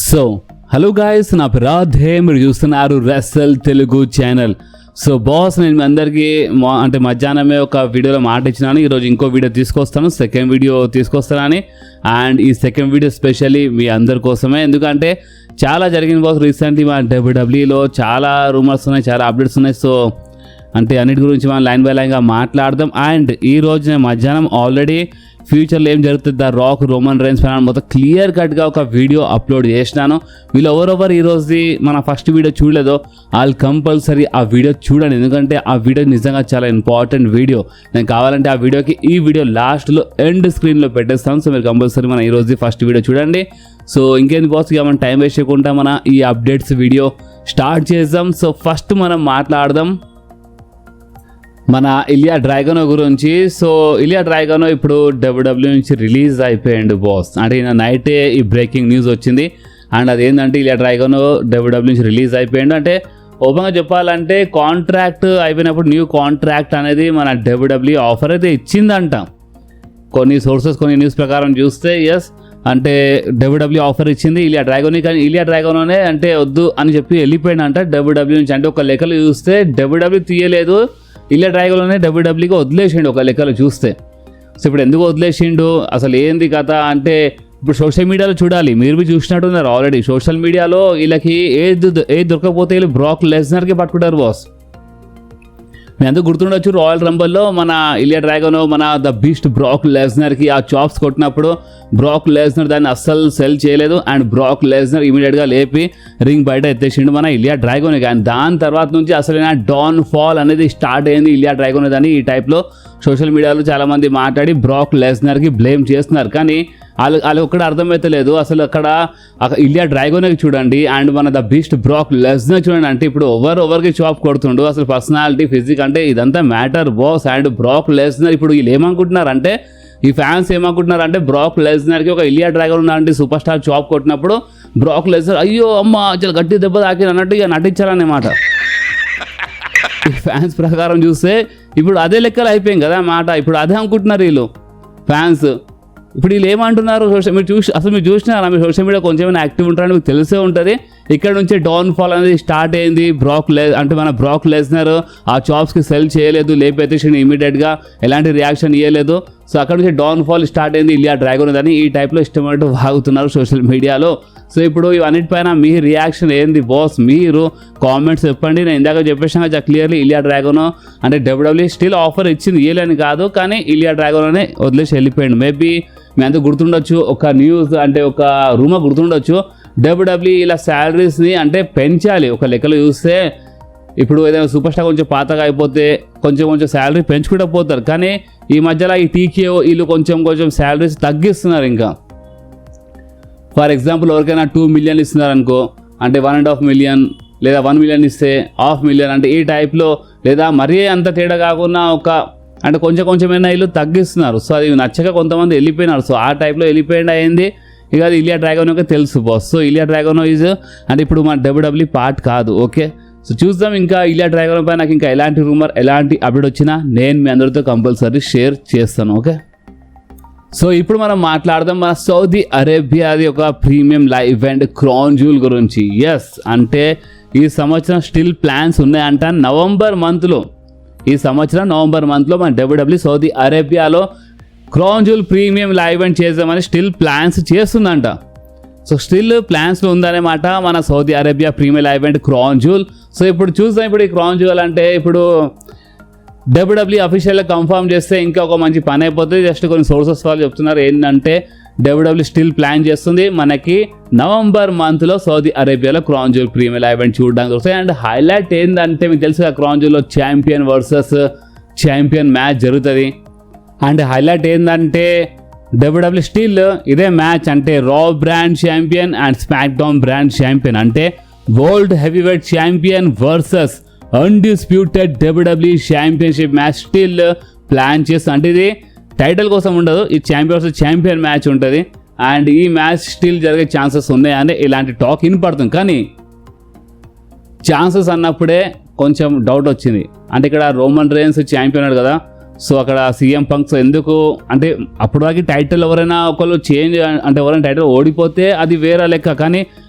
So hello guys, నా పేరు రాధే, మీరు చూస్తున్నారు రెస్సల్ తెలుగు ఛానల్. సో బాస్, నేను మీ అందరికీ మధ్యాహ్నమే ఒక వీడియోలో మాట ఇచ్చినాను. ఈరోజు ఇంకో వీడియో తీసుకొస్తాను, సెకండ్ వీడియో తీసుకొస్తానని. అండ్ ఈ సెకండ్ వీడియో స్పెషల్లీ మీ అందరి కోసమే, ఎందుకంటే చాలా జరిగింది బాస్. రీసెంట్లీ మా డబ్ల్యూడబ్ల్యూలో చాలా రూమర్స్ ఉన్నాయి, చాలా అప్డేట్స్ ఉన్నాయి. సో అన్నిటి గురించి మనం లైన్ బై లైన్గా మాట్లాడదాం. అండ్ ఈ రోజు నేను మధ్యాహ్నం ఆల్రెడీ ఫ్యూచర్లో ఏం జరుగుతుంది, ద రాక్, రోమన్ రైన్స్ పైన మొత్తం క్లియర్ కట్గా ఒక వీడియో అప్లోడ్ చేసినాను. వీళ్ళు ఎవరెవరు ఈరోజు మన ఫస్ట్ వీడియో చూడలేదో వాళ్ళు కంపల్సరీ ఆ వీడియో చూడండి, ఎందుకంటే ఆ వీడియో నిజంగా చాలా ఇంపార్టెంట్ వీడియో. నేను కావాలంటే ఆ వీడియోకి ఈ వీడియో లాస్ట్లో ఎండ్ స్క్రీన్లో పెట్టేస్తాను. సో మీరు కంపల్సరీ మన ఈరోజు ఫస్ట్ వీడియో చూడండి. సో ఇంకేంది బాస్, ఇక మనం టైం వేస్ట్ చేయకుండా మన ఈ అప్డేట్స్ వీడియో స్టార్ట్ చేద్దాం. సో ఫస్ట్ మనం మాట్లాడదాం మన ఇలియా డ్రాగనో గురించి. సో ఇలియా డ్రాగనో ఇప్పుడు డబ్ల్యూడబ్ల్యూ నుంచి రిలీజ్ అయిపోయాడు బాస్. అంటే ఈయన నైటే ఈ బ్రేకింగ్ న్యూస్ వచ్చింది. అండ్ అదేంటంటే ఇలియా డ్రాగనో డబ్ల్యూడబ్ల్యూ నుంచి రిలీజ్ అయిపోయాడు. అంటే ఓపెన్గా చెప్పాలంటే కాంట్రాక్ట్ అయిపోయినప్పుడు న్యూ కాంట్రాక్ట్ అనేది మన డబ్ల్యూడబ్ల్యూ ఆఫర్ అయితే ఇచ్చిందంట. కొన్ని సోర్సెస్, కొన్ని న్యూస్ ప్రకారం చూస్తే ఎస్, అంటే డబ్ల్యూడబ్ల్యూ ఆఫర్ ఇచ్చింది ఇలియా డ్రాగోని. కానీ ఇలియా డ్రాగోనే అంటే వద్దు అని చెప్పి వెళ్ళిపోయాడంట డబ్ల్యూడబ్ల్యూ నుంచి. అంటే ఒక లెక్కలు చూస్తే డబ్ల్యూడబ్ల్యూ తీయలేదు, ఇలియా డ్రాగోనే డబ్ల్యూడబ్ల్యూగా వదిలేసిండు ఒక లెక్కలు చూస్తే. సో ఇప్పుడు ఎందుకు వదిలేసిండు, అసలు ఏంది కథ అంటే ఇప్పుడు సోషల్ మీడియాలో చూడాలి. మీరు బి చూసినట్టున్నారు ఆల్రెడీ. సోషల్ మీడియాలో వీళ్ళకి ఏది దొరకకపోతే వీళ్ళు బ్రాక్ లెస్నర్కి పట్టుకుంటారు బాస్. మీ అందరూ గుర్తుండొచ్చు, రాయల్ రంబల్లో మన ఇలియా డ్రాగనో మన ద బీస్ట్ బ్రాక్ లెస్నర్కి ఆ చాప్స్ కొట్టినప్పుడు బ్రాక్ లెస్నర్ దాన్ని అస్సలు సెల్ చేయలేదు. అండ్ బ్రాక్ లెస్నర్ ఇమీడియట్గా లేపి రింగ్ బయట ఎత్తేసిండు మన ఇలియా డ్రాగోని. కానీ దాని తర్వాత నుంచి అసలైన డౌన్ ఫాల్ అనేది స్టార్ట్ అయింది ఇలియా డ్రాగోని అని ఈ టైప్లో సోషల్ మీడియాలో చాలామంది మాట్లాడి బ్రాక్ లెస్నర్కి బ్లేమ్ చేస్తున్నారు. కానీ వాళ్ళు ఒక్కడ అర్థమవుతలేదు అసలు. అక్కడ ఇలియా డ్రాగోని చూడండి అండ్ మన ద బీస్ట్ బ్రాక్ లెస్నర్ చూడండి. అంటే ఇప్పుడు ఎవరికి చాప్ కొడుతుండు, అసలు పర్సనాలిటీ, ఫిజిక్ అంటే ఇదంతా matter boss. And Brock Lesnar ఇప్పుడు వీళ్ళు ఏమనుకుంటున్నారు అంటే, ఈ ఫ్యాన్స్ ఏమనుకుంటున్నారు అంటే బ్రాక్ లెస్నర్కి ఒక ఇలియా డ్రాగన్ లాంటి సూపర్ స్టార్ చాప్ కొట్టినప్పుడు బ్రాక్ లెస్నర్ అయ్యో అమ్మ చాలా గట్టి దెబ్బ తాకి అన్నట్టు ఇక నటించాలన్నమాట. ఈ ఫ్యాన్స్ ప్రకారం చూస్తే ఇప్పుడు అదే లెక్కలు అయిపోయింది కదా మాట. ఇప్పుడు అదే అనుకుంటున్నారు వీళ్ళు ఫ్యాన్స్. ఇప్పుడు వీళ్ళు ఏమంటున్నారు, మీరు చూసినారా, మీరు సోషల్ మీడియా కొంచెం యాక్టివ్ ఉంటారని మీకు తెలిసే ఉంటుంది. ఇక్కడ నుంచి డౌన్ ఫాల్ అనేది స్టార్ట్ అయింది. అంటే మన బ్రాక్ లెస్నర్ ఆ చాప్స్కి సెల్ చేయలేదు, లేపేతేషన్ ఇమీడియట్గా ఎలాంటి రియాక్షన్ ఇవ్వలేదు. సో అక్కడ నుంచి డౌన్ ఫాల్ స్టార్ట్ అయింది ఇలియా డ్రాగన్ అని ఈ టైప్లో ఇష్టమైనట్టు వాగుతున్నారు సోషల్ మీడియాలో. సో ఇప్పుడు ఇవన్నిటిపైన మీ రియాక్షన్ ఏంది బాస్, మీరు కామెంట్స్ చెప్పండి. నేను ఇందాక చెప్పేసాక క్లియర్లీ ఇలియా డ్రాగన్ అంటే డబ్ల్యూడబ్ల్యూ స్టిల్ ఆఫర్ ఇచ్చింది, ఇయ్యలేని కాదు, కానీ ఇలియా డ్రాగన్ అనే వదిలేసి వెళ్ళిపోయింది. మేబీ మీ అంతా గుర్తుండొచ్చు, ఒక న్యూస్ అంటే ఒక రూమర్ గుర్తుండొచ్చు, డబ్ల్యూడబ్ల్యూ ఇలా శాలరీస్ని అంటే పెంచాలి. ఒక లెక్కలు చూస్తే ఇప్పుడు ఏదైనా సూపర్ స్టార్ కొంచెం పాతగా అయిపోతే కొంచెం శాలరీ పెంచుకుంటూ పోతారు. కానీ ఈ మధ్యలో ఈ టీకేఓ వీళ్ళు కొంచెం శాలరీస్ తగ్గిస్తున్నారు. ఇంకా ఫర్ ఎగ్జాంపుల్ ఎవరికైనా 2 మిలియన్ ఇస్తున్నారు అనుకో, అంటే 1.5 మిలియన్ లేదా 1 మిలియన్ ఇస్తే 500 మిలియన్ అంటే ఈ టైప్లో, లేదా మరీ అంత తేడా కాకుండా అంటే కొంచెమైనా వీళ్ళు తగ్గిస్తున్నారు. సో అది నచ్చక కొంతమంది వెళ్ళిపోయినారు. సో ఆ టైప్లో వెళ్ళిపోయింది అయింది. ఇక అది ఇలియా డ్రాగన్ యొక్క తెలుసు boss. So Ilya dragon is అంటే ఇప్పుడు మన డబ్ల్యూడబ్ల్యూ పార్ట్ కాదు. ఓకే, సో చూద్దాం ఇంకా ఇలియా డ్రాగన్ పై నాకు ఇంకా ఎలాంటి రూమర్, ఎలాంటి అప్డేట్ వచ్చినా నేను మీ అందరితో కంపల్సరీ షేర్ చేస్తాను. ఓకే, సో ఇప్పుడు మనం మాట్లాడదాం మన సౌదీ అరేబియాది ఒక premium live event crown jewel గురించి. ఎస్, అంటే ఈ సంవత్సరం స్టిల్ ప్లాన్స్ ఉన్నాయంట. ఈ సంవత్సరం నవంబర్ మంత్లో మన డబ్ల్యూడబ్ల్యూ సౌదీ అరేబియాలో crown jewel premium live event చేద్దామని స్టిల్ ప్లాన్స్ చేస్తుందంట. సో స్టిల్ ప్లాన్స్లో ఉందనేమాట మన Saudi Arabia premium live event crown jewel. So ఇప్పుడు చూద్దాం, ఇప్పుడు ఈ క్రౌన్ జ్యూవెల్ అంటే ఇప్పుడు డబ్ల్యూడబ్ల్యూ అఫీషియల్గా కన్ఫర్మ్ చేస్తే ఇంకా ఒక మంచి పని అయిపోతుంది. జస్ట్ కొన్ని సోర్సెస్ వాళ్ళు చెప్తున్నారు ఏంటంటే డబ్ల్యూడబ్ల్యూ స్టిల్ ప్లాన్ చేస్తుంది మనకి నవంబర్ మంత్లో సౌదీ అరేబియాలో crown jewel premium live event చూడడానికి వస్తాయి. అండ్ హైలైట్ ఏంటంటే మీకు తెలుసు క్రౌన్ జ్యూవెల్లో ఛాంపియన్ వర్సెస్ ఛాంపియన్ మ్యాచ్ జరుగుతుంది. అండ్ హైలైట్ ఏంటంటే డబ్ల్యూడబ్ల్యూ స్టిల్ ఇదే మ్యాచ్ అంటే Raw brand champion and SmackDown brand champion అంటే world heavyweight champion versus undisputed W W championship match still plan చేస్తుంది. అంటే ఇది టైటిల్ కోసం ఉండదు, ఈ ఛాంపియన్ వర్సెస్ ఛాంపియన్ మ్యాచ్ ఉంటుంది. అండ్ ఈ మ్యాచ్ స్టిల్ జరిగే ఛాన్సెస్ ఉన్నాయని ఇలాంటి టాక్ వినపడుతుంది. కానీ ఛాన్సెస్ అన్నప్పుడే కొంచెం డౌట్ వచ్చింది. అంటే ఇక్కడ రోమన్ రైన్స్ ఛాంపియన్ అన్నాడు కదా, సో అక్కడ సీఎం పంక్స్ ఎందుకు అంటే అప్పుడు దాకా టైటిల్ ఎవరైనా ఒకళ్ళు చేంజ్ అంటే ఎవరైనా టైటిల్ ఓడిపోతే అది వేరే లెక్క, కానీ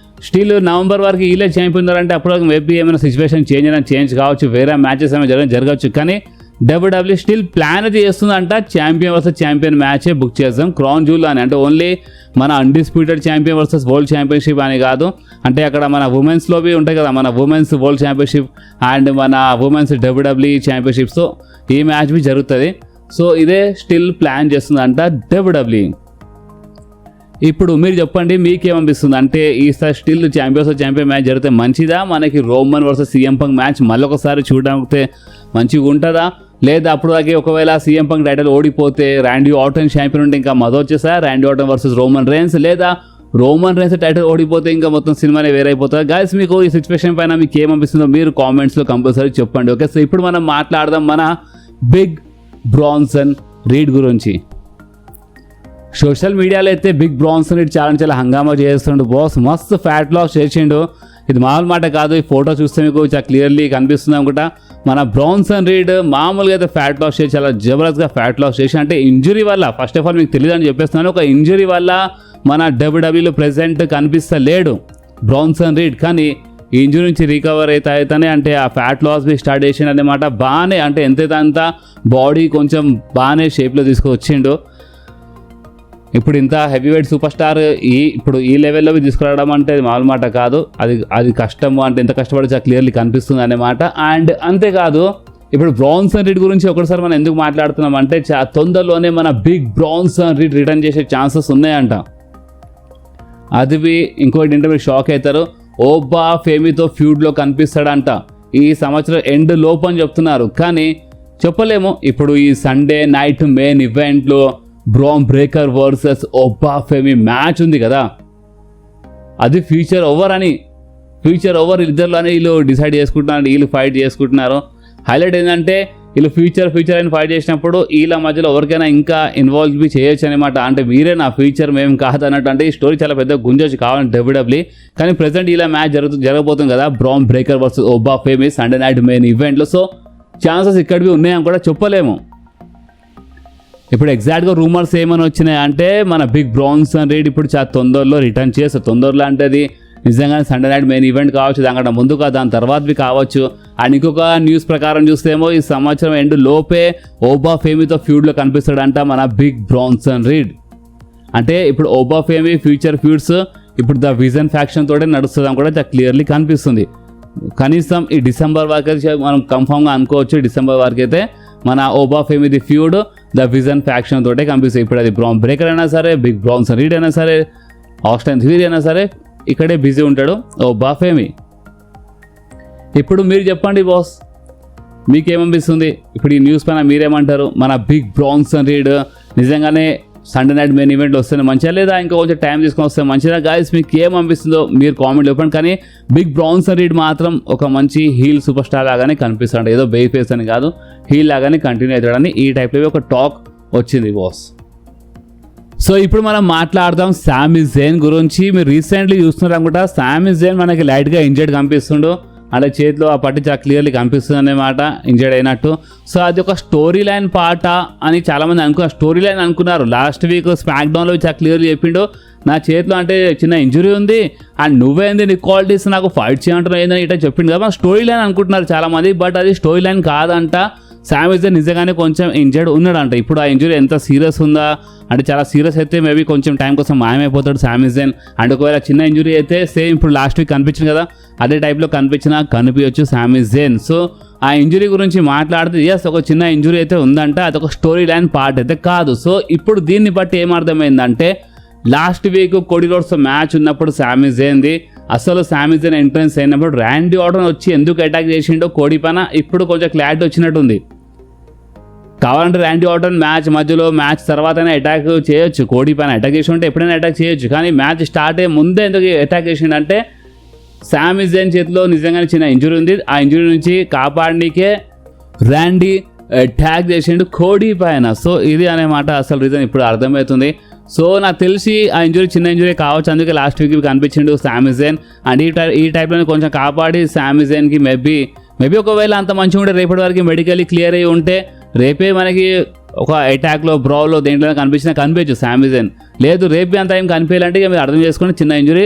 స్టిల్ నవంబర్ వరకు వీళ్ళే ఛాంపియన్ అంటే అప్పుడు మేబీ ఏమైనా సిచ్యువేషన్ చేంజ్ కావచ్చు, వేరే మ్యాచెస్ ఏమైనా జరగవచ్చు. కానీ డబ్ల్యూడబ్ల్యూ స్టిల్ ప్లాన్ అయితే చేస్తుందంట ఛాంపియన్ వర్సెస్ ఛాంపియన్ మ్యాచే బుక్ చేద్దాం క్రౌన్ జూల్ అని. అంటే ఓన్లీ మన undisputed champion versus world championship అని కాదు, అంటే అక్కడ మన ఉమెన్స్లోవి ఉంటాయి కదా, మన ఉమెన్స్ వరల్డ్ ఛాంపియన్షిప్ అండ్ మన ఉమెన్స్ డబ్ల్యూడబ్ల్యూ ఛాంపియన్షిప్. సో ఈ మ్యాచ్ బి జరుగుతుంది. సో ఇదే స్టిల్ ప్లాన్ చేస్తుందంట డబ్ల్యూడబ్ల్యూ. ఇప్పుడు మీరు చెప్పండి మీకేమనిపిస్తుంది, అంటే ఈసారి స్టిల్ ఛాంపియన్ మ్యాచ్ జరిగితే మంచిదా, మనకి Roman versus CM punk match మళ్ళీ ఒకసారి చూడడానికి మంచిగా ఉంటుందా, లేదా అప్పుడు దాకా ఒకవేళ సీఎం పంక్ టైటిల్ ఓడిపోతే ర్యాండీ ఆర్టన్ ఛాంపియన్ ఉంటే ఇంకా మజా వచ్చేసా, Randy Orton versus Roman rains, లేదా రోమన్ రేన్స్ టైటిల్ ఓడిపోతే ఇంకా మొత్తం సినిమానే వేరైపోతుంది. గైస్ మీకు ఈ సిచ్యువేషన్ పైన మీకు ఏమనిపిస్తుందో మీరు కామెంట్స్లో కంపల్సరీ చెప్పండి. ఓకే, సో ఇప్పుడు మనం మాట్లాడదాం మన బిగ్ బ్రాన్సన్ రీడ్ గురించి. సోషల్ మీడియాలో అయితే బిగ్ బ్రాన్సన్ రీడ్ చాలా హంగామా చేస్తుండు బాస్, మస్తు ఫ్యాట్ లాస్ చేసిండు. ఇది మామూలు మాట కాదు, ఈ ఫోటో చూస్తే మీకు చాలా క్లియర్లీ కనిపిస్తుంది అనుకుంటా. మన బ్రాన్సన్ రీడ్ మామూలుగా అయితే ఫ్యాట్ లాస్ చేసి చాలా జబర్దస్త్గా ఫ్యాట్ లాస్ చేసి, అంటే ఇంజురీ వల్ల, ఫస్ట్ ఆఫ్ ఆల్ మీకు తెలియదు అని చెప్పేస్తున్నాను, ఒక ఇంజురీ వల్ల మన డబ్ల్యూడబ్ల్యూలో ప్రెజెంట్ కనిపిస్తలేడు బ్రాన్సన్ రీడ్. కానీ ఈ ఇంజురీ నుంచి రికవర్ అయితేనే అంటే ఆ ఫ్యాట్ లాస్ బి స్టార్ట్ చేసిండు అనమాట. బాగానే అంటే ఎంతైతే అంత బాడీ కొంచెం బాగానే షేప్లో తీసుకొచ్చిండు. ఇప్పుడు ఇంత హెవీ వెయిట్ సూపర్ స్టార్ ఇప్పుడు ఈ లెవెల్లో తీసుకురావడం అంటే మామూలు మాట కాదు, అది కష్టము, అంటే ఎంత కష్టపడి చాలా క్లియర్లీ కనిపిస్తుంది అన్నమాట. అండ్ అంతేకాదు ఇప్పుడు బ్రాన్సన్ రీడ్ గురించి ఒకసారి మనం ఎందుకు మాట్లాడుతున్నాం అంటే తొందరలోనే మన బిగ్ బ్రాన్సన్ రీడ్ రిటర్న్ చేసే ఛాన్సెస్ ఉన్నాయంట. అది ఇంకోటి ఏంటంటే మీరు షాక్ అవుతారు, ఓబా ఫేమీతో ఫ్యూడ్లో కనిపిస్తాడంట ఈ సంవత్సరం ఎండ్ లోపు అని చెప్తున్నారు. కానీ చెప్పలేము, ఇప్పుడు ఈ సండే నైట్ మెయిన్ ఈవెంట్లో bran Breakker versus Oba ఫేమీ match ఉంది కదా, అది ఫ్యూచర్ ఓవర్ ఇద్దరులో అని వీళ్ళు డిసైడ్ చేసుకుంటున్నారు, వీళ్ళు ఫైట్ చేసుకుంటున్నారు. హైలైట్ ఏంటంటే వీళ్ళు ఫ్యూచర్ అని ఫైట్ చేసినప్పుడు వీళ్ళ మధ్యలో ఎవరికైనా ఇంకా ఇన్వాల్వ్ బి చేయొచ్చు అనమాట. అంటే మీరే నా ఫ్యూచర్ మేము కాదు అన్నట్టు, అంటే ఈ స్టోరీ చాలా పెద్ద గుంజొచ్చు కావాలని డబ్ల్యూడబ్ల్యూ. కానీ ప్రెసెంట్ ఇలా మ్యాచ్ జరగబోతుంది కదా, Bron Breakker versus Oba Femi Sunday night main ఈవెంట్లో. సో ఛాన్సెస్ ఇక్కడివి ఉన్నాయని కూడా చెప్పలేము. ఇప్పుడు ఎగ్జాక్ట్గా రూమర్స్ ఏమైనా వచ్చినాయి అంటే మన బిగ్ బ్రాన్సన్ రీడ్ ఇప్పుడు చాలా తొందరలో రిటర్న్ చేస్తారు. తొందరలో అంటే అది నిజంగానే సండే నైట్ మెయిన్ ఈవెంట్ కావచ్చు, దానికంటే ముందుగా దాని తర్వాతవి కావచ్చు. అండ్ ఇంకొక న్యూస్ ప్రకారం చూస్తేమో ఈ సంవత్సరం ఎండ్ లోపే ఓబా ఫేమీతో ఫ్యూడ్లో కనిపిస్తాడంట మన బిగ్ బ్రాన్సన్ రీడ్. అంటే ఇప్పుడు ఓబా ఫేమీ ఫ్యూచర్ ఫ్యూడ్స్ ఇప్పుడు ద విజన్ ఫ్యాక్షన్ తోటే నడుస్తుందని కూడా చాలా క్లియర్లీ కనిపిస్తుంది. కనీసం ఈ డిసెంబర్ వరకు అయితే మనం కన్ఫామ్గా అనుకోవచ్చు, డిసెంబర్ వరకు అయితే మన ఓబా ఫేమీ ఫ్యూడ్ ద విజన్ ఫ్యాక్షన్ తోటే కనిపిస్తుంది. ఇప్పుడు అది బ్రాన్ బ్రేకర్ అయినా సరే, బిగ్ బ్రాన్సన్ రీడ్ అయినా సరే, ఆస్టన్ థియరీ అయినా సరే, ఇక్కడే బిజీ ఉంటాడు ఓబా ఫేమీ. ఇప్పుడు మీరు చెప్పండి బాస్, మీకేమనిపిస్తుంది ఇప్పుడు ఈ న్యూస్ పైన మీరేమంటారు? మన బిగ్ బ్రాన్సన్ రీడ్ నిజంగానే సండే నైట్ మెయిన్ ఈవెంట్లో వస్తే మంచిగా, లేదా ఇంకా కొంచెం టైం తీసుకొని వస్తే మంచిదా? గాయస్ మీకు ఏమనిపిస్తుందో మీరు కామెంట్ చెప్పండి. కానీ బిగ్ బ్రాన్సన్ రీడ్ మాత్రం ఒక మంచి హీల్ సూపర్ స్టార్ లాగానే కనిపిస్తాడు, ఏదో బే ఫేస్ అని కాదు, హీల్ లాగానే కంటిన్యూ అవుతాడని ఈ టైప్లో ఒక టాక్ వచ్చింది బాస్. సో ఇప్పుడు మనం మాట్లాడదాం సామీ జైన్ గురించి. మీరు రీసెంట్లీ చూస్తున్నారు అనుకుంటా, సామీ జైన్ మనకి లైట్గా ఇంజర్డ్ కనిపిస్తుండు, అంటే చేతిలో ఆ పట్టి చాలా క్లియర్లీ కనిపిస్తుంది అన్నమాట ఇంజర్డ్ అయినట్టు. సో అది ఒక స్టోరీ లైన్ పాట అని చాలామంది స్టోరీ లైన్ అనుకున్నారు. లాస్ట్ వీక్ స్మాక్ డౌన్లో చాలా క్లియర్లీ చెప్పిండు, నా చేతిలో అంటే చిన్న ఇంజురీ ఉంది అండ్ నువ్వేంది నీ క్వాలిటీస్ నాకు ఫైట్ చేయంటున్నావు ఏందని ఇట్లా చెప్పిండు కదా, స్టోరీ లైన్ అనుకుంటున్నారు చాలామంది. బట్ అది స్టోరీ లైన్ కాదంట, సామీ జైన్ నిజంగానే కొంచెం ఇంజర్డ్ ఉన్నాడంట. ఇప్పుడు ఆ ఇంజురీ ఎంత సీరియస్ ఉందా అంటే చాలా సీరియస్ అయితే మేబీ కొంచెం టైం కోసం మాయమైపోతాడు సామీ జైన్. అండ్ ఒకవేళ చిన్న ఇంజురీ అయితే సేమ్ ఇప్పుడు లాస్ట్ వీక్ కనిపించింది కదా, అదే టైప్లో కనిపించవచ్చు సామీ జైన్. సో ఆ ఇంజురీ గురించి మాట్లాడితే ఎస్ ఒక చిన్న ఇంజురీ అయితే ఉందంట, అదొక స్టోరీ లైన్ పార్ట్ అయితే కాదు. సో ఇప్పుడు దీన్ని బట్టి ఏమర్థమైందంటే last week Cody Rhodes match ఉన్నప్పుడు సామీ జైన్ది అసలు సామీ జైన్ ఎంట్రన్స్ అయినప్పుడు ర్యాండీ ఆర్టన్ వచ్చి ఎందుకు అటాక్ చేసిండో కోడి పైన ఇప్పుడు కొంచెం క్లారిటీ వచ్చినట్టుంది. కావాలంటే ర్యాండీ ఆర్టన్ మ్యాచ్ తర్వాతనే అటాక్ చేయొచ్చు, కోడి పైన అటాక్ చేసి ఉంటే ఎప్పుడైనా అటాక్ చేయొచ్చు. కానీ మ్యాచ్ స్టార్ట్ అయ్యే ముందే ఎందుకు అటాక్ చేసిండంటే సామీ జైన్ చేతిలో నిజంగానే చిన్న ఇంజురీ ఉంది, ఆ ఇంజురీ నుంచి కాపాడనీకే ర్యాండీ అటాక్ చేసిండు కోడి పైన. సో ఇది అనేమాట అసలు రీజన్ ఇప్పుడు అర్థమవుతుంది. సో నాకు తెలిసి ఆ ఇంజురీ చిన్న ఇంజురీ కావచ్చు, అందుకే లాస్ట్ వీక్ కనిపించిండు సామీ జైన్. అండ్ ఈ టైప్లో కొంచెం కాపాడి సామీ జైన్కి మేబీ ఒకవేళ అంత మంచిగా ఉంటే రేపటి వరకు మెడికల్లీ క్లియర్ అయ్యి ఉంటే రేపే మనకి ఒక అటాక్లో బ్రోలో దేంట్లో కనిపించచ్చు శామిజన్. లేదు రేపు అంత ఏం కనిపించాలంటే ఇక మీరు అర్థం చేసుకుని చిన్న ఇంజురీ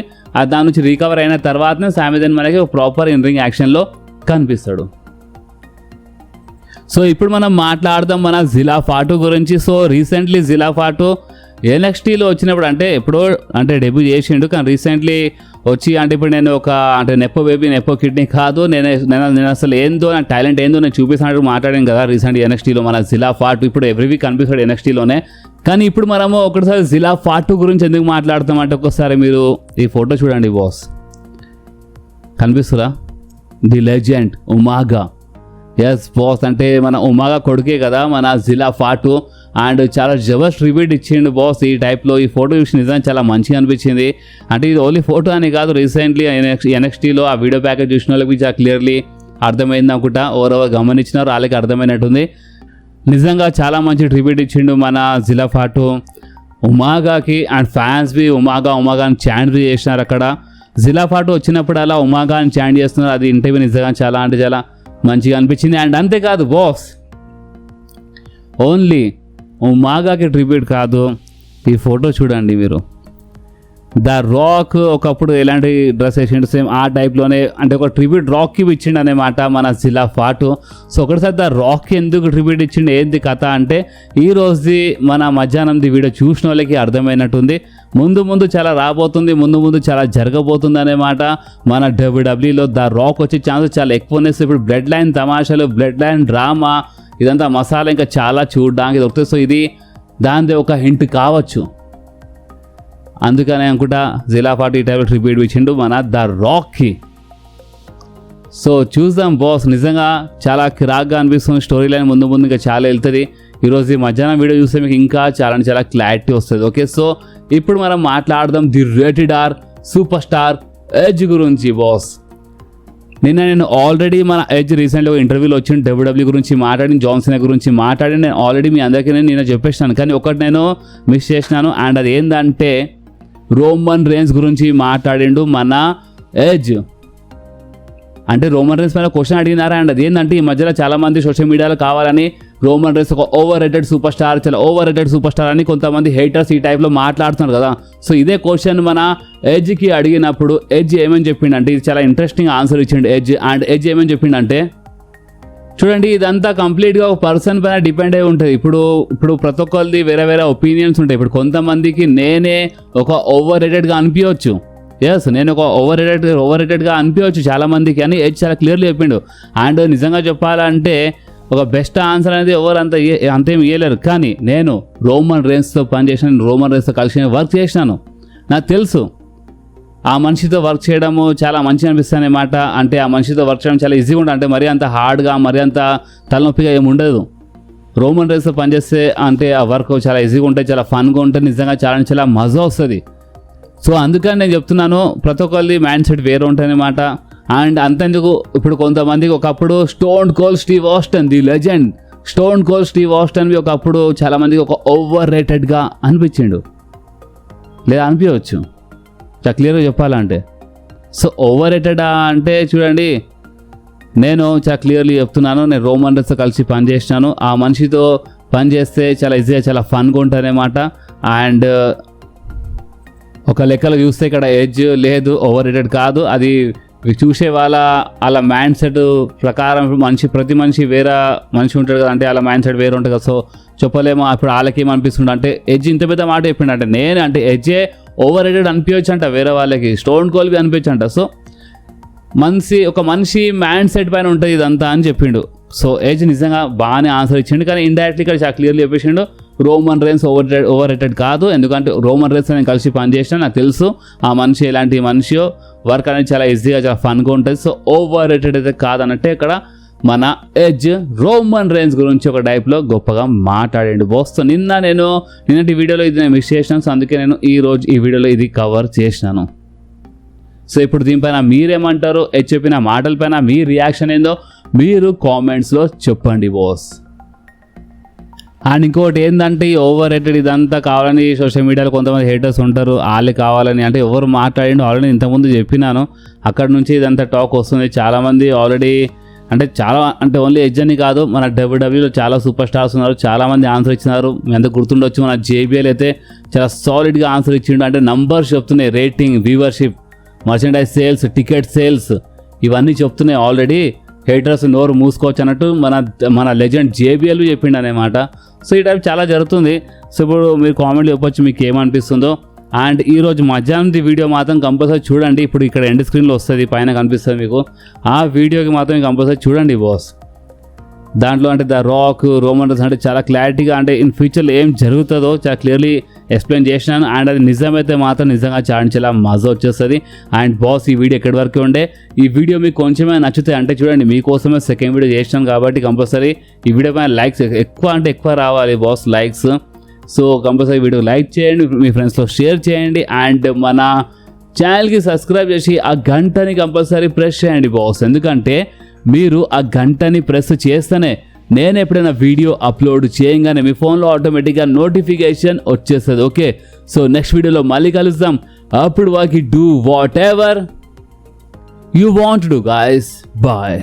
దాని నుంచి రికవర్ అయిన తర్వాతనే శామిజన్ మనకి ప్రాపర్ ఇన్ రింగ్ యాక్షన్లో కనిపిస్తాడు. సో ఇప్పుడు మనం మాట్లాడదాం మన జిలా ఫాటు గురించి. సో రీసెంట్లీ జిలా ఫాటు NXTలో వచ్చినప్పుడు అంటే ఎప్పుడో అంటే డెబ్యూ చేసిండు, కానీ రీసెంట్లీ వచ్చి అంటే ఇప్పుడు నేను ఒక అంటే నెప్పో బేబీ నెప్పో కిడ్నీ కాదు, నేను అసలు ఏందో నా టాలెంట్ ఏందో నేను చూపిస్తున్నట్టు మాట్లాడాను కదా రీసెంట్ NXTలో మన జిలా ఫాటు. ఇప్పుడు ఎవ్రీ వీక్ కనిపిస్తాడు NXTలోనే. కానీ ఇప్పుడు మనము ఒకసారి జిలా ఫాటు గురించి ఎందుకు మాట్లాడతాం అంటే ఒకసారి మీరు ఈ ఫోటో చూడండి బాస్, కనిపిస్తుందా? The legend Umaga. Yes boss, అంటే మన ఉమాగా కొడుకే కదా మన జిలా ఫాటు. అండ్ చాలా జబర్దస్త్ రిపీట్ ఇచ్చిండు బాస్ ఈ టైప్లో. ఈ ఫోటో చూసి నిజంగా చాలా మంచిగా అనిపించింది. అంటే ఇది ఓన్లీ ఫోటో అని కాదు, రీసెంట్లీ NXTలో ఆ వీడియో ప్యాకేజ్ చూసిన వాళ్ళకి చాలా క్లియర్లీ అర్థమైంది అనుకుంటా. ఎవరెవరు గమనించినారు వాళ్ళకి అర్థమైనట్టుంది. నిజంగా చాలా మంచి ట్రిబ్యూట్ ఇచ్చిండు మన జిలా ఫాటు ఉమాగాకి. అండ్ ఫ్యాన్స్ బి ఉమాగా అని చాంట్ బి చేసినారు అక్కడ. జిలా ఫాటు వచ్చినప్పుడు అలా ఉమాగా అని చాంట్ చేస్తున్నారు. అది ఇంటర్వ్యూ నిజంగా చాలా అంటే చాలా మంచిగా అనిపించింది. అండ్ అంతేకాదు బాస్, ఓన్లీ ఉమాగాకి ట్రిబ్యూట్ కాదు, ఈ ఫోటో చూడండి మీరు. ద రాక్ ఒకప్పుడు ఎలాంటి డ్రెస్ వేసిండు సేమ్ ఆ టైప్లోనే, అంటే ఒక ట్రిబ్యూట్ రాక్కి ఇచ్చిండు అనమాట మన జిలా ఫాటు. సో ఒకటిసారి ద రాక్కి ఎందుకు ట్రిబ్యూట్ ఇచ్చిండు ఏంది కథ అంటే ఈ రోజుది మన మధ్యాహ్నంది వీడియో చూసిన వాళ్ళకి అర్థమైనట్టుంది. ముందు చాలా రాబోతుంది, ముందు చాలా జరగబోతుంది అనమాట. మన WWEలో ద రాక్ వచ్చే ఛాన్సెస్ చాలా ఎక్కువ ఉన్నాయి. ఇప్పుడు బ్లడ్ లైన్ తమాషాలు, బ్లడ్ లైన్ డ్రామా, ఇదంతా మసాలా ఇంకా చాలా చూడడానికి దొరుకుతుంది. సో ఇది దానిదే ఒక హింట్ కావచ్చు. అందుకనే అనుకుంటా జిలా ఫాటు ఈ టైప్ ట్రిబ్యూట్ ఇచ్చిండు మన ద రాక్కి. సో చూద్దాం బాస్, నిజంగా చాలా కిరాక్గా అనిపిస్తుంది. స్టోరీ లైన్ ముందు ఇంకా చాలా వెళ్తుంది. ఈరోజు ఈ మధ్యాహ్నం వీడియో చూస్తే మీకు ఇంకా చాలా క్లారిటీ వస్తుంది. ఓకే, సో ఇప్పుడు మనం మాట్లాడదాం the rated R super star Edge గురించి బాస్. నేను ఆల్రెడీ మన ఎడ్జ్ రీసెంట్గా ఇంటర్వ్యూలో వచ్చిన WWE గురించి మాట్లాడి, జాన్ సీనా గురించి మాట్లాడి నేను ఆల్రెడీ మీ అందరికీ నేను చెప్పేసినాను. కానీ ఒకటి నేను మిస్ చేసినాను. అండ్ అది ఏంటంటే రోమన్ రేన్స్ గురించి మాట్లాడిండు మన ఎడ్జ్. అంటే రోమన్ రేన్స్ పైన క్వశ్చన్ అడిగినారా. అండ్ అది ఏంటంటే ఈ మధ్యలో చాలామంది సోషల్ మీడియాలో కావాలని రోమన్ రేన్స్ ఒక ఓవర్ రేటెడ్ సూపర్ స్టార్, చాలా ఓవర్ రేటెడ్ సూపర్ స్టార్ అని కొంతమంది హేటర్స్ ఈ టైప్లో మాట్లాడుతున్నారు కదా. సో ఇదే క్వశ్చన్ మన ఎడ్జ్కి అడిగినప్పుడు ఎడ్జ్ ఏమని చెప్పిండంటే, ఇది చాలా ఇంట్రెస్టింగ్ ఆన్సర్ ఇచ్చిండు ఎడ్జ్. అండ్ ఎడ్జ్ ఏమని చెప్పిండంటే చూడండి, ఇదంతా కంప్లీట్గా ఒక పర్సన్ పైన డిపెండ్ అయి ఉంటుంది. ఇప్పుడు ప్రతి ఒక్కరిది వేరే ఒపీనియన్స్ ఉంటాయి. ఇప్పుడు కొంతమందికి నేనే ఒక ఓవర్ రేటెడ్గా అనిపించవచ్చు. ఎస్, నేను ఒక ఓవర్ రేటెడ్గా అనిపించవచ్చు చాలామందికి అని ఎడ్జ్ చాలా క్లియర్లీ చెప్పిండు. అండ్ నిజంగా చెప్పాలంటే ఒక బెస్ట్ ఆన్సర్ అనేది ఎవరు అంతేం ఇవ్వలేరు. కానీ నేను రోమన్ రేన్స్తో పనిచేసాను, రోమన్ రేన్స్తో కలిసి వర్క్ చేసినాను. నాకు తెలుసు ఆ మనిషితో వర్క్ చేయడము చాలా మంచిగా అనిపిస్తుంది అన్నమాట. అంటే ఆ మనిషితో వర్క్ చేయడం చాలా ఈజీగా ఉంటుంది. అంటే మరీ అంత హార్డ్గా, మరీ అంత తలనొప్పిగా ఏమి ఉండదు. రోమన్ రేన్స్తో పనిచేస్తే అంటే ఆ వర్క్ చాలా ఈజీగా ఉంటుంది, చాలా ఫన్గా ఉంటుంది, నిజంగా చాలా మజా వస్తుంది. సో అందుకని నేను చెప్తున్నాను, ప్రతి ఒక్కరిది మైండ్ సెట్ వేరే ఉంటుంది అన్నమాట. అండ్ అంతెందుకు, ఇప్పుడు కొంతమందికి ఒకప్పుడు Stone Cold Steve Austin the legend Stone Cold Steve Austin ఒకప్పుడు చాలామందికి ఒక ఓవర్ రేటెడ్గా అనిపించిండు, లేదా అనిపించవచ్చు చాలా క్లియర్గా చెప్పాలంటే. సో ఓవర్ రేటెడ్ అంటే చూడండి, నేను చాలా క్లియర్లీ చెప్తున్నాను, నేను రోమన్ రేన్స్తో కలిసి పనిచేసినాను. ఆ మనిషితో పనిచేస్తే చాలా ఈజీగా చాలా ఫన్గా ఉంటారన్నమాట. అండ్ ఒక లెక్కలో చూస్తే ఇక్కడ ఎడ్జ్ లేదు, ఓవర్ రేటెడ్ కాదు. అది చూసే వాళ్ళ మైండ్ సెట్ ప్రకారం ప్రతి మనిషి వేరే మనిషి ఉంటాడు కదా. అంటే వాళ్ళ మైండ్ సెట్ వేరే ఉంటుంది కదా. సో చెప్పలేమో ఇప్పుడు వాళ్ళకి ఏమనిపిస్తుంది అంటే ఎడ్జ్ ఇంత పెద్ద మాట చెప్పిండు అంటే ఎడ్జే ఓవర్ రేటెడ్ అనిపించచ్చు అంట, వేరే వాళ్ళకి స్టోన్ కోల్డ్ అనిపించచ్చు అంట. సో ఒక మనిషి మైండ్ సెట్ పైన ఉంటుంది ఇదంతా అని చెప్పిండు. సో ఎడ్జ్ నిజంగా బాగానే ఆన్సర్ ఇచ్చిండు. కానీ ఇండైరెక్ట్లీ ఇక్కడ చాలా క్లియర్లీ చెప్పేసిండు రోమన్ రేన్స్ ఓవర్ రేటెడ్ కాదు. ఎందుకంటే రోమన్ రేన్స్ నేను కలిసి పనిచేసిన, నాకు తెలుసు ఆ మనిషి ఎలాంటి మనిషియో, వర్క్ అనేది చాలా ఈజీగా చాలా ఫన్గా ఉంటుంది. సో ఓవర్ రేటెడ్ అయితే కాదన్నట్టే ఇక్కడ మన ఎడ్జ్ రోమన్ రేన్స్ గురించి ఒక టైప్లో గొప్పగా మాట్లాడండి బాస్. సో నిన్నటి వీడియోలో ఇది నేను మిస్ చేసినాను. సో అందుకే నేను ఈరోజు ఈ వీడియోలో ఇది కవర్ చేసినాను. సో ఇప్పుడు దీనిపైన మీరేమంటారు, ఎడ్జ్ చెప్పిన మాటలపైన మీ రియాక్షన్ ఏందో మీరు కామెంట్స్లో చెప్పండి బాస్. అండ్ ఇంకోటి ఏంటంటే ఈ ఓవర్ రేటెడ్ ఇదంతా కావాలని సోషల్ మీడియాలో కొంతమంది హేటర్స్ ఉంటారు, వాళ్ళే కావాలని. అంటే ఎవరు మాట్లాడిండు ఆల్రెడీ ఇంతకుముందు చెప్పినాను, అక్కడ నుంచి ఇదంతా టాక్ వస్తుంది. చాలామంది ఆల్రెడీ అంటే చాలా అంటే ఓన్లీ ఎడ్జ్ అని కాదు, మన డబ్ల్యూడబ్ల్యూలో చాలా సూపర్ స్టార్స్ ఉన్నారు, చాలామంది ఆన్సర్ ఇచ్చినారు. మీ అందరూ గుర్తుండొచ్చు, మన JBL అయితే చాలా సాలిడ్గా ఆన్సర్ ఇచ్చిండు. అంటే నంబర్స్ చెప్తున్నాయి, rating, viewership, merchandise sales, ticket sales ఇవన్నీ చెప్తున్నాయి. ఆల్రెడీ హేటర్స్ నోరు మూసుకోవచ్చు అన్నట్టు మన లెజెండ్ JBL చెప్పిండు అనమాట. సో ఈ టైప్ చాలా జరుగుతుంది. సో ఇప్పుడు మీరు కామెంట్లు చెప్పొచ్చు మీకు ఏమనిపిస్తుందో. అండ్ ఈరోజు మధ్యాహ్నం వీడియో మాత్రం కంపల్సరీ చూడండి. ఇప్పుడు ఇక్కడ ఎండ్ స్క్రీన్లో వస్తుంది, పైన కనిపిస్తుంది మీకు. ఆ వీడియోకి మాత్రం కంపల్సరీ చూడండి బాస్. దాంట్లో అంటే ద రాక్, రోమన్ రైన్స్ అంటే చాలా క్లారిటీగా అంటే ఇన్ ఫ్యూచర్లో ఏం జరుగుతుందో చాలా క్లియర్లీ ఎక్స్ప్లెయిన్ చేసినాను. అండ్ అది నిజమైతే మాత్రం నిజంగా చాలా మజా వచ్చేస్తుంది. అండ్ బాస్ ఈ వీడియో ఎక్కడి వరకు ఉండే, ఈ వీడియో మీకు కొంచెమే నచ్చుతాయి అంటే చూడండి, మీకోసమే సెకండ్ వీడియో చేసినాను కాబట్టి కంపల్సరీ ఈ వీడియో పైన లైక్స్ ఎక్కువ రావాలి boss, likes. So compulsory video like చేయండి, మీ ఫ్రెండ్స్లో షేర్ చేయండి. అండ్ మన ఛానల్కి సబ్స్క్రైబ్ చేసి ఆ గంటని కంపల్సరీ ప్రెస్ చేయండి బాస్. ఎందుకంటే మీరు ఆ గంటని ప్రెస్ చేస్తేనే నేను ఎప్పుడైనా వీడియో అప్లోడ్ చేయగానే మీ ఫోన్లో ఆటోమేటిక్గా నోటిఫికేషన్ వచ్చేస్తుంది. ఓకే, సో నెక్స్ట్ వీడియోలో మళ్ళీ కలుద్దాం. అప్పుడు వాకి do whatever you want to do guys. Bye.